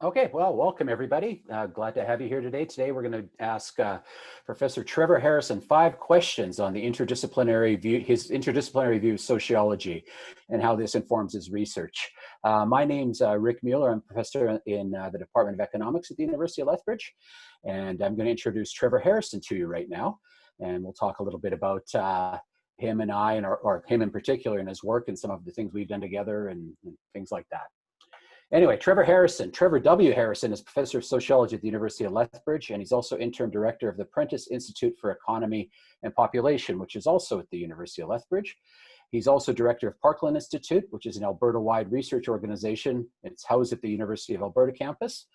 Okay, well, welcome everybody. Glad to have you here today. Today we're going to ask Professor Trevor Harrison 5 questions on the interdisciplinary view, his interdisciplinary view of sociology, and how this informs his research. My name's Rick Mueller. I'm a professor in the Department of Economics at the University of Lethbridge, and I'm going to introduce Trevor Harrison to you right now, and we'll talk a little bit about him and I, or him in particular, and his work, and some of the things we've done together, and things like that. Anyway, Trevor Harrison. Trevor W. Harrison is professor of sociology at the University of Lethbridge, and he's also interim director of the Prentice Institute for Economy and Population, which is also at the University of Lethbridge. He's also director of Parkland Institute, which is an Alberta-wide research organization. It's housed at the University of Alberta campus.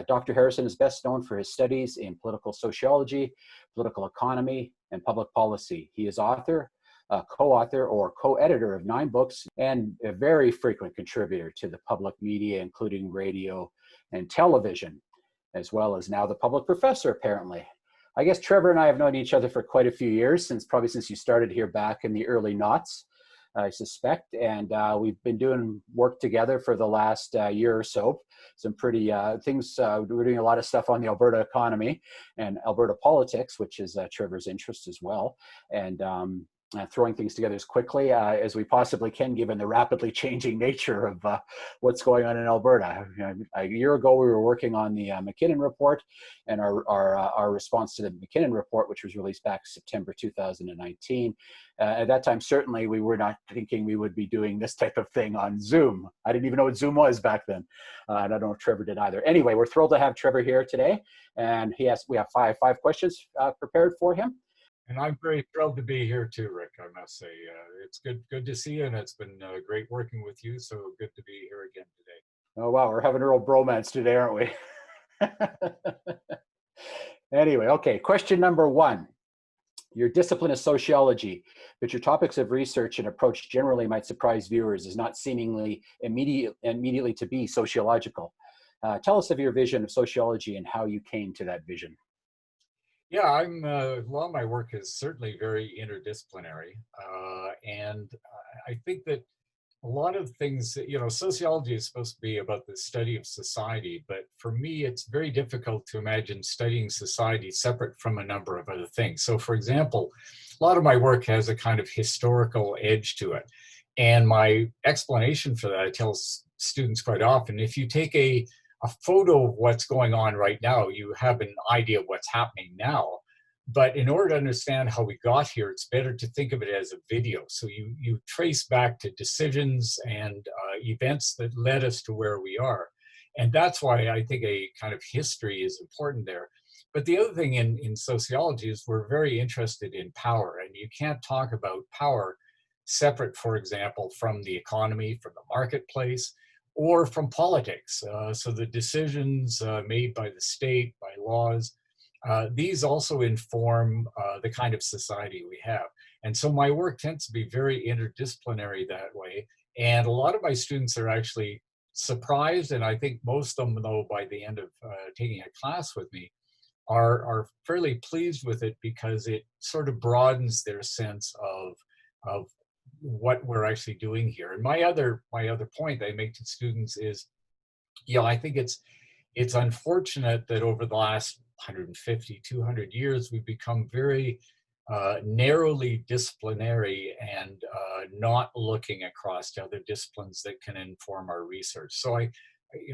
Dr. Harrison is best known for his studies in political sociology, political economy, and public policy. He is co-author or co-editor of 9 books, and a very frequent contributor to the public media, including radio and television, as well as now the public professor, apparently. I guess Trevor and I have known each other for quite a few years, probably since you started here back in the early noughts, I suspect, and we've been doing work together for the last year or so. Some pretty things, we're doing a lot of stuff on the Alberta economy and Alberta politics, which is Trevor's interest as well. And throwing things together as quickly as we possibly can, given the rapidly changing nature of what's going on in Alberta. A year ago, we were working on the McKinnon report, and our response to the McKinnon report, which was released back September 2019. At that time, certainly, we were not thinking we would be doing this type of thing on Zoom. I didn't even know what Zoom was back then. And I don't know if Trevor did either. Anyway, we're thrilled to have Trevor here today, and we have five questions prepared for him. And I'm very thrilled to be here too, Rick, I must say. It's good to see you, and it's been great working with you, so good to be here again today. Oh, wow, we're having a real bromance today, aren't we? Anyway, okay, question number 1. Your discipline is sociology, but your topics of research and approach generally might surprise viewers as not seemingly immediately to be sociological. Tell us of your vision of sociology and how you came to that vision. Yeah, a lot of my work is certainly very interdisciplinary. And I think that a lot of things, sociology is supposed to be about the study of society, but for me, it's very difficult to imagine studying society separate from a number of other things. So for example, a lot of my work has a kind of historical edge to it. And my explanation for that, I tell students quite often, if you take a photo of what's going on right now, you have an idea of what's happening now. But in order to understand how we got here, it's better to think of it as a video. So you trace back to decisions and events that led us to where we are. And that's why I think a kind of history is important there. But the other thing in sociology is we're very interested in power. And you can't talk about power separate, for example, from the economy, from the marketplace, or from politics. So the decisions made by the state, by laws, these also inform the kind of society we have. And so my work tends to be very interdisciplinary that way. And a lot of my students are actually surprised, and I think most of them, though, by the end of taking a class with me, are fairly pleased with it because it sort of broadens their sense of what we're actually doing here. And my other point I make to students is, I think it's unfortunate that over the last 150, 200 years, we've become very narrowly disciplinary and not looking across to other disciplines that can inform our research. So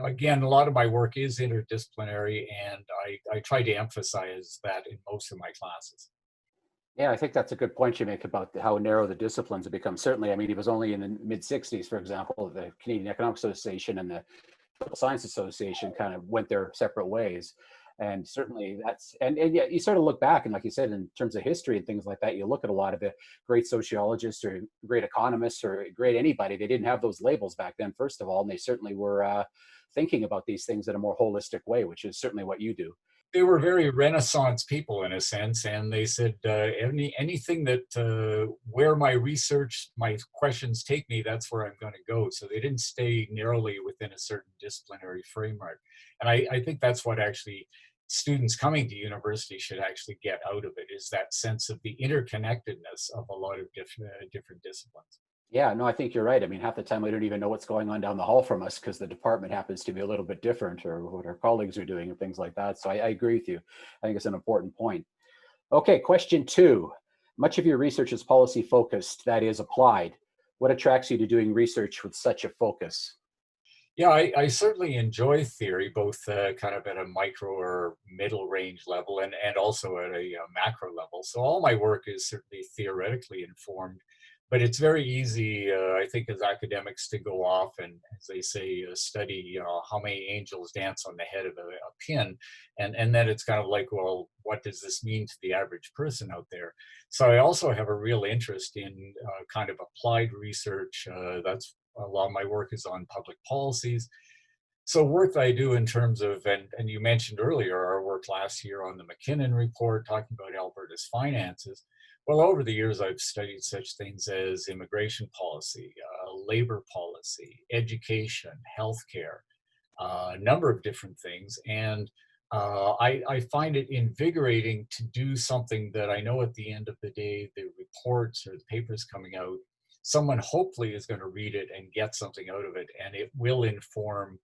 again, a lot of my work is interdisciplinary, and I try to emphasize that in most of my classes. Yeah, I think that's a good point you make about how narrow the disciplines have become. Certainly, I mean, it was only in the mid-'60s, for example, the Canadian Economic Association and the Political Science Association kind of went their separate ways. And certainly and yet you sort of look back, and like you said, in terms of history and things like that, you look at a lot of the great sociologists or great economists or great anybody, they didn't have those labels back then, first of all, and they certainly were thinking about these things in a more holistic way, which is certainly what you do. They were very Renaissance people in a sense, and they said anything that where my research, my questions take me, that's where I'm going to go. So they didn't stay narrowly within a certain disciplinary framework. And I think that's what actually students coming to university should actually get out of it, is that sense of the interconnectedness of a lot of different disciplines. Yeah, no, I think you're right. I mean, half the time we don't even know what's going on down the hall from us because the department happens to be a little bit different or what our colleagues are doing and things like that. So I agree with you. I think it's an important point. Okay, question two. Much of your research is policy focused, that is applied. What attracts you to doing research with such a focus? Yeah, I certainly enjoy theory, both kind of at a micro or middle range level and also at a macro level. So all my work is certainly theoretically informed, but it's very easy, I think, as academics to go off and, as they say, study, how many angels dance on the head of a pin. And then it's kind of like, well, what does this mean to the average person out there? So I also have a real interest in kind of applied research. That's a lot of my work is on public policies. So work that I do in terms of, and you mentioned earlier our work last year on the McKinnon report talking about Alberta's finances. Well, over the years, I've studied such things as immigration policy, labor policy, education, healthcare, a number of different things. And I find it invigorating to do something that I know at the end of the day, the reports or the papers coming out, someone hopefully is going to read it and get something out of it, and it will inform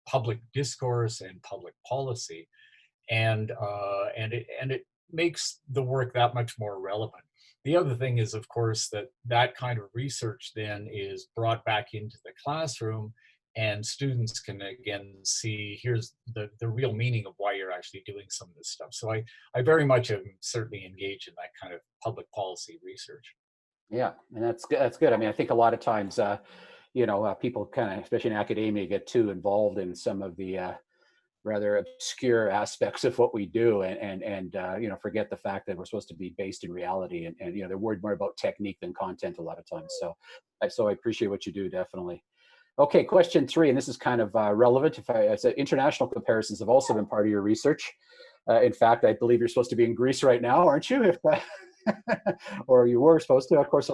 public discourse and public policy, and it makes the work that much more relevant. The other thing is, of course, that that kind of research then is brought back into the classroom, and students can again see here's the real meaning of why you're actually doing some of this stuff. So I very much am certainly engaged in that kind of public policy research. Yeah, and that's good. That's good. I mean, I think a lot of times, people kind of, especially in academia, get too involved in some of the rather obscure aspects of what we do, and forget the fact that we're supposed to be based in reality, and they're worried more about technique than content a lot of times. So I appreciate what you do, definitely. Okay, question three, and this is kind of relevant. If I said international comparisons have also been part of your research. In fact, I believe you're supposed to be in Greece right now, aren't you? If or you were supposed to. Of course,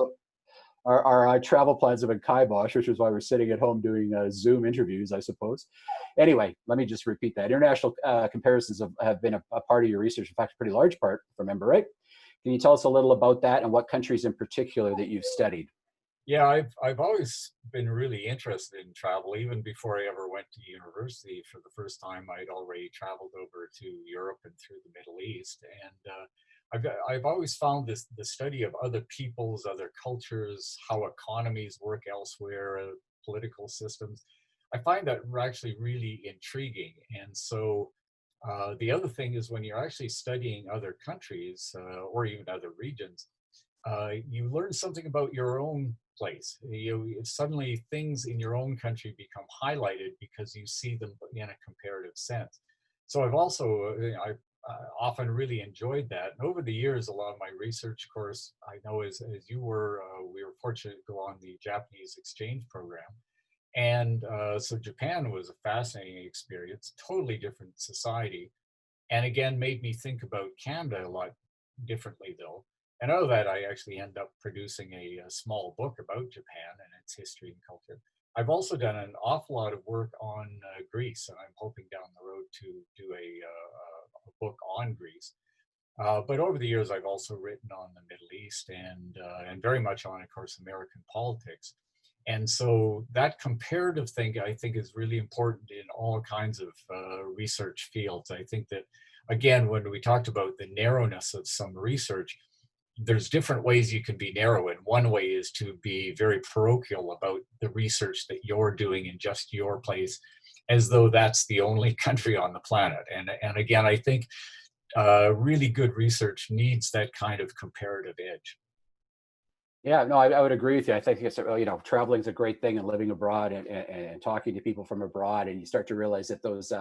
our travel plans have been kibosh, which is why we're sitting at home doing Zoom interviews, I suppose. Anyway, let me just repeat that. International comparisons have been a part of your research, in fact, a pretty large part, if I remember right. Can you tell us a little about that and what countries in particular that you've studied? Yeah, I've always been really interested in travel. Even before I ever went to university for the first time, I'd already traveled over to Europe and through the Middle East. And I've always found this the study of other peoples, other cultures, how economies work elsewhere, political systems. I find that actually really intriguing. And so the other thing is when you're actually studying other countries or even other regions, you learn something about your own place. Suddenly things in your own country become highlighted because you see them in a comparative sense. So I've also, I've often really enjoyed that. And over the years, a lot of my research course, I know as you were, we were fortunate to go on the Japanese exchange program. And so Japan was a fascinating experience, totally different society, and again made me think about Canada a lot differently though. And out of that, I actually end up producing a small book about Japan and its history and culture. I've also done an awful lot of work on Greece, and I'm hoping down the road to do a book on Greece. But over the years, I've also written on the Middle East and very much on, of course, American politics. And so that comparative thing, I think, is really important in all kinds of research fields. I think that, again, when we talked about the narrowness of some research, there's different ways you can be narrow. And one way is to be very parochial about the research that you're doing in just your place, as though that's the only country on the planet. And again, I think really good research needs that kind of comparative edge. Yeah, no, I would agree with you. I think it's, traveling is a great thing and living abroad and talking to people from abroad. And you start to realize that those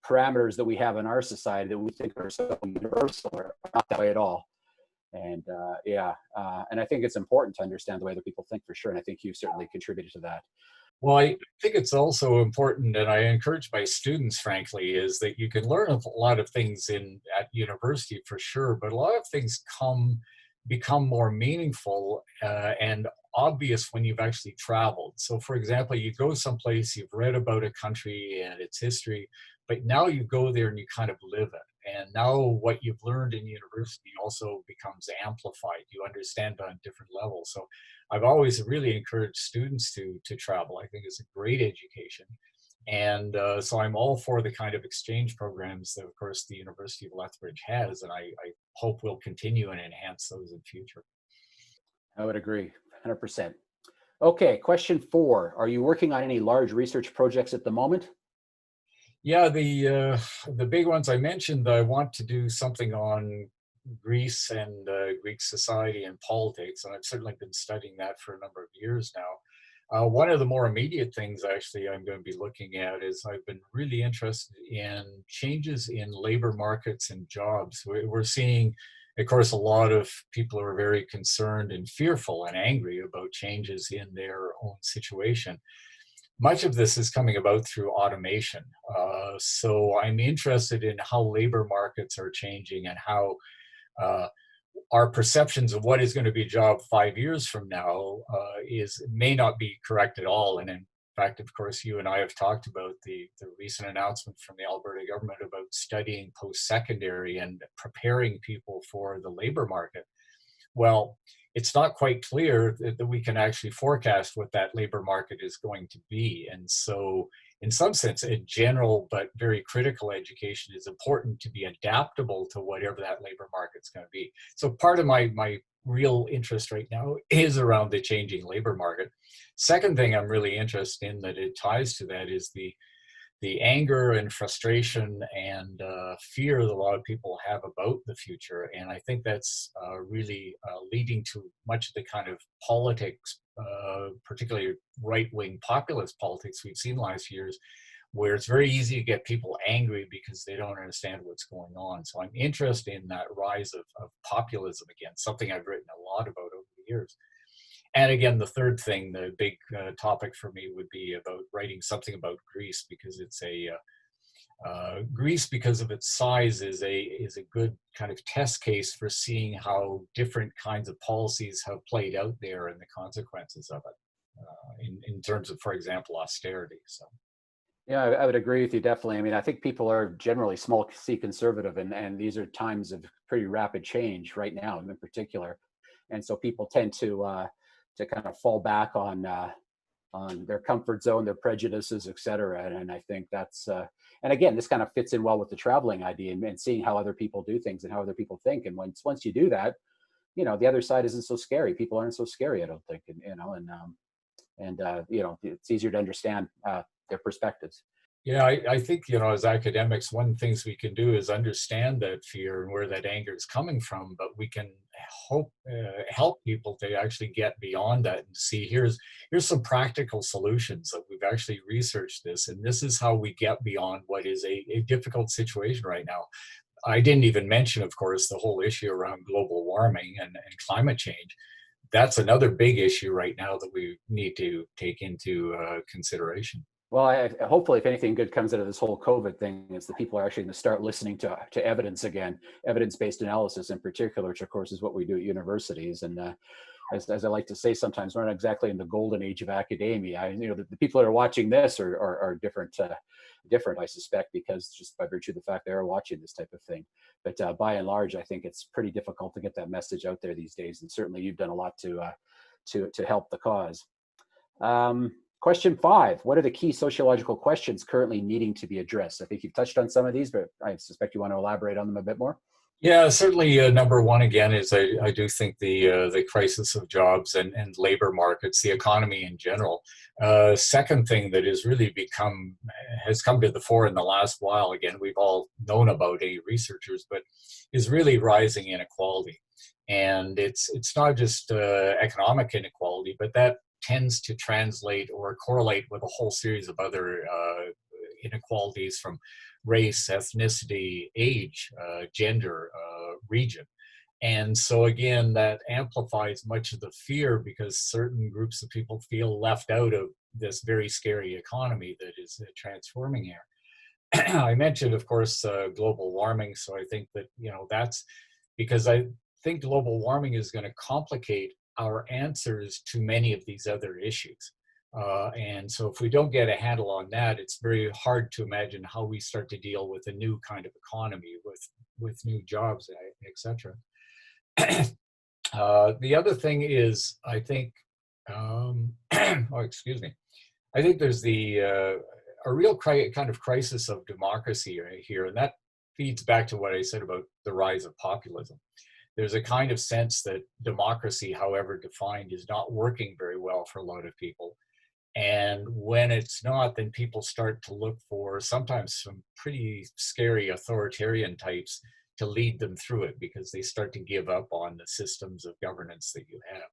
parameters that we have in our society that we think are so universal are not that way at all. And I think it's important to understand the way that people think for sure. And I think you've certainly contributed to that. Well, I think it's also important, and I encourage my students, frankly, is that you can learn a lot of things in at university for sure, but a lot of things become more meaningful and obvious when you've actually traveled. So, for example, you go someplace, you've read about a country and its history, but now you go there and you kind of live it. And now what you've learned in university also becomes amplified. You understand on different levels. So I've always really encouraged students to travel. I think it's a great education. And so I'm all for the kind of exchange programs that, of course, the University of Lethbridge has, and I hope will continue and enhance those in future. I would agree, 100%. Okay, question 4. Are you working on any large research projects at the moment? Yeah, the big ones I mentioned, I want to do something on Greece and Greek society and politics, and I've certainly been studying that for a number of years now. One of the more immediate things, actually, I'm going to be looking at is I've been really interested in changes in labor markets and jobs. We're seeing, of course, a lot of people are very concerned and fearful and angry about changes in their own situation. Much of this is coming about through automation. So I'm interested in how labor markets are changing and how uh, our perceptions of what is going to be a job 5 years from now is may not be correct at all. And in fact, of course, you and I have talked about the recent announcement from the Alberta government about studying post-secondary and preparing people for the labor market. Well, it's not quite clear that we can actually forecast what that labor market is going to be. And so, in some sense, a general but very critical education is important to be adaptable to whatever that labor market's going to be. So, part of my real interest right now is around the changing labor market. Second thing I'm really interested in that it ties to that is the anger and frustration and fear that a lot of people have about the future. And I think that's really leading to much of the kind of politics, particularly right-wing populist politics we've seen last years, where it's very easy to get people angry because they don't understand what's going on. So I'm interested in that rise of populism again, something I've written a lot about over the years. And again, the third thing, the big topic for me would be about writing something about Greece because it's Greece, because of its size, is a good kind of test case for seeing how different kinds of policies have played out there and the consequences of it in terms of, for example, austerity. So. Yeah, I would agree with you definitely. I mean, I think people are generally small c conservative, and these are times of pretty rapid change right now, in particular, and so people tend to kind of fall back on their comfort zone, their prejudices, et cetera. And I think that's and again, this kind of fits in well with the traveling idea and seeing how other people do things and how other people think. And once you do that, the other side isn't so scary. People aren't so scary, I don't think, and it's easier to understand their perspectives. Yeah, I think, as academics, one of the things we can do is understand that fear and where that anger is coming from, but we can help people to actually get beyond that and see here's some practical solutions that we've actually researched this, and this is how we get beyond what is a difficult situation right now. I didn't even mention, of course, the whole issue around global warming and climate change. That's another big issue right now that we need to take into consideration. Well, hopefully, if anything good comes out of this whole COVID thing, is that people are actually going to start listening to evidence again, evidence-based analysis in particular, which of course is what we do at universities. And as I like to say sometimes, we're not exactly in the golden age of academia. The people that are watching this are different, different, I suspect, because just by virtue of the fact they are watching this type of thing. But by and large, I think it's pretty difficult to get that message out there these days. And certainly, you've done a lot to help the cause. Question 5, what are the key sociological questions currently needing to be addressed? I think you've touched on some of these, but I suspect you want to elaborate on them a bit more. Yeah, certainly. Number one again is I do think the crisis of jobs and labor markets, the economy in general. Second thing that has come to the fore in the last while. Again, we've all known about researchers, but is really rising inequality, and it's not just economic inequality, but that tends to translate or correlate with a whole series of other inequalities from race, ethnicity, age, gender, region. And so again, that amplifies much of the fear because certain groups of people feel left out of this very scary economy that is transforming here. I mentioned, of course, global warming. So I think that, that's because I think global warming is going to complicate our answers to many of these other issues. And so if we don't get a handle on that, it's very hard to imagine how we start to deal with a new kind of economy with new jobs, etc. The other thing is, I think, oh, excuse me. I think there's a real kind of crisis of democracy here, and that feeds back to what I said about the rise of populism. There's a kind of sense that democracy, however defined, is not working very well for a lot of people. And when it's not, then people start to look for sometimes some pretty scary authoritarian types to lead them through it, because they start to give up on the systems of governance that you have.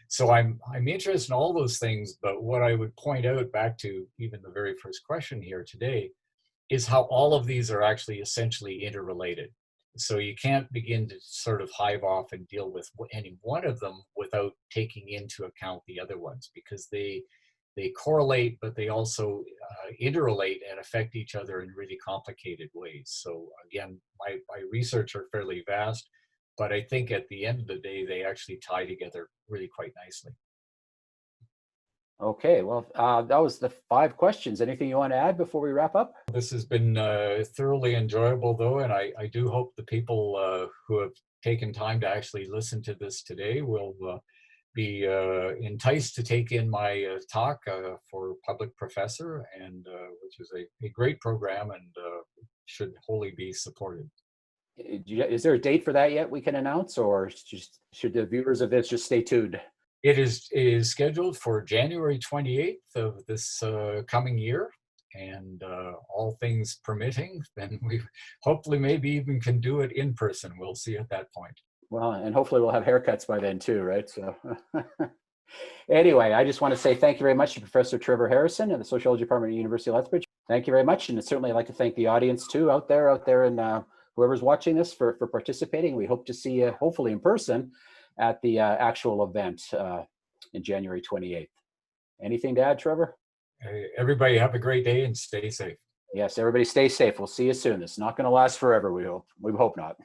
So I'm interested in all those things, but what I would point out, back to even the very first question here today, is how all of these are actually essentially interrelated. So you can't begin to sort of hive off and deal with any one of them without taking into account the other ones, because they correlate, but they also interrelate and affect each other in really complicated ways. So again, my research are fairly vast, but I think at the end of the day, they actually tie together really quite nicely. Okay, well, that was the 5 questions. Anything you want to add before we wrap up? This has been thoroughly enjoyable, though, and I do hope the people who have taken time to actually listen to this today will be enticed to take in my talk for public professor, and which is a great program and should wholly be supported. Is there a date for that yet we can announce, or just should the viewers of this just stay tuned? It is scheduled for January 28th of this coming year, and all things permitting, then we hopefully maybe even can do it in person. We'll see at that point. Well, and hopefully we'll have haircuts by then too, right? So anyway, I just want to say thank you very much to Professor Trevor Harrison in the Sociology Department at the University of Lethbridge. Thank you very much. And certainly I'd like to thank the audience too out there and whoever's watching this for participating. We hope to see you hopefully in person at the actual event in January 28th. Anything to add, Trevor? Everybody have a great day and stay safe. Yes, everybody stay safe. We'll see you soon. It's not going to last forever, we hope. We hope not.